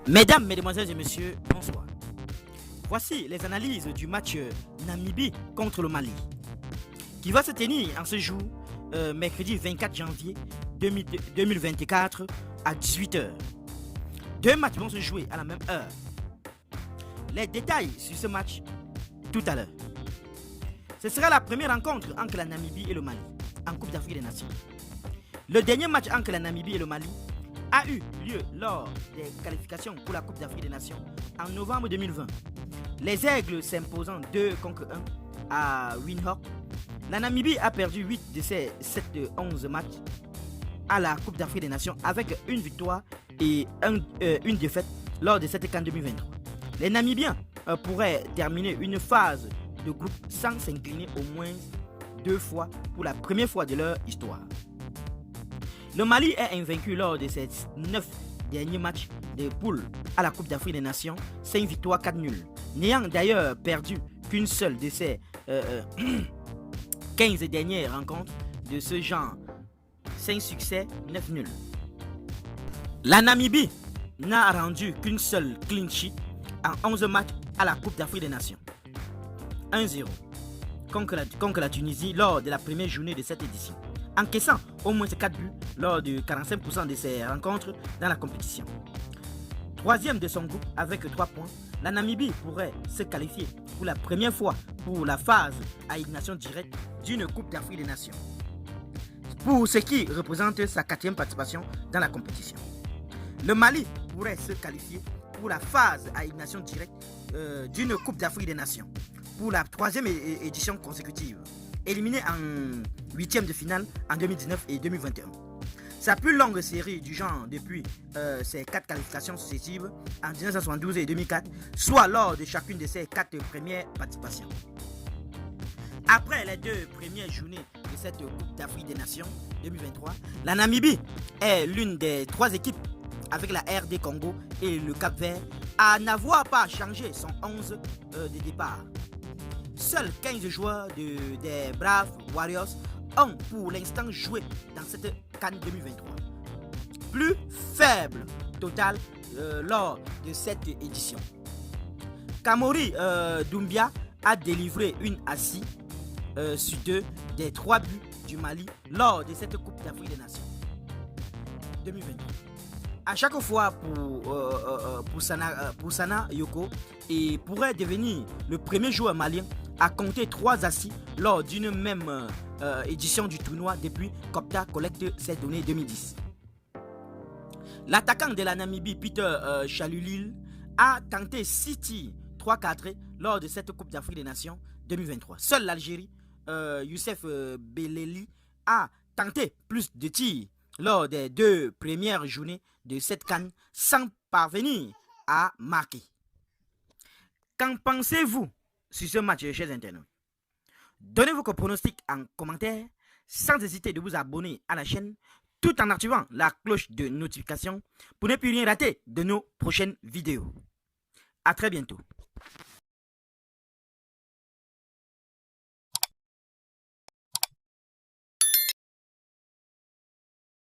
Mesdames, Mesdemoiselles et Messieurs, bonsoir. Voici les analyses du match Namibie contre le Mali, qui va se tenir en ce jour, mercredi 24 janvier 2024 à 18h. Deux matchs vont se jouer à la même heure. Les détails sur ce match tout à l'heure. Ce sera la première rencontre entre la Namibie et le Mali en Coupe d'Afrique des Nations. Le dernier match entre la Namibie et le Mali a eu lieu lors des qualifications pour la Coupe d'Afrique des Nations en novembre 2020. Les Aigles s'imposant 2-1 à Windhoek. La Namibie a perdu 8 de ses 11 matchs à la Coupe d'Afrique des Nations avec une victoire et une défaite lors de cette CAN 2023. Les Namibiens pourraient terminer une phase de groupe sans s'incliner au moins 2 fois pour la première fois de leur histoire. Le Mali est invaincu lors de ses 9 derniers matchs de poule à la Coupe d'Afrique des Nations, 5 victoires, 4 nuls, n'ayant d'ailleurs perdu qu'une seule de ses 15 dernières rencontres de ce genre, 5 succès, 9 nuls. La Namibie n'a rendu qu'une seule clean sheet en 11 matchs à la Coupe d'Afrique des Nations, 1-0 contre la Tunisie lors de la première journée de cette édition, encaissant au moins 4 buts lors de 45% de ses rencontres dans la compétition. Troisième de son groupe avec 3 points, la Namibie pourrait se qualifier pour la première fois pour la phase à élimination directe d'une Coupe d'Afrique des Nations, pour ce qui représente sa 4e participation dans la compétition. Le Mali pourrait se qualifier pour la phase à élimination directe d'une Coupe d'Afrique des Nations pour la 3e édition consécutive, éliminé en 8e de finale en 2019 et 2021. Sa plus longue série du genre depuis ses 4 qualifications successives en 1972 et 2004, soit lors de chacune de ses 4 premières participations. Après les 2 premières journées de cette Coupe d'Afrique des Nations 2023, la Namibie est l'une des 3 équipes avec la RD Congo et le Cap-Vert à n'avoir pas changé son 11 de départ. Seuls 15 joueurs des Braves Warriors ont pour l'instant joué dans cette CAN 2023. Plus faible total lors de cette édition. Kamori Doumbia a délivré une assise sur 2 des 3 buts du Mali lors de cette Coupe d'Afrique des Nations 2023. À chaque fois pour Sana Yoko et pourrait devenir le premier joueur malien à compter 3 assises lors d'une même édition du tournoi depuis Copta collecte ses données 2010. L'attaquant de la Namibie Peter Chalulil a tenté 6 tirs 3 cadrés lors de cette Coupe d'Afrique des Nations 2023. Seule l'Algérie, Youssef Beleli, a tenté plus de tirs lors des 2 premières journées de cette CAN sans parvenir à marquer. Qu'en pensez-vous sur ce match, chers internautes? Donnez vos pronostics en commentaire sans hésiter de vous abonner à la chaîne tout en activant la cloche de notification pour ne plus rien rater de nos prochaines vidéos. A très bientôt.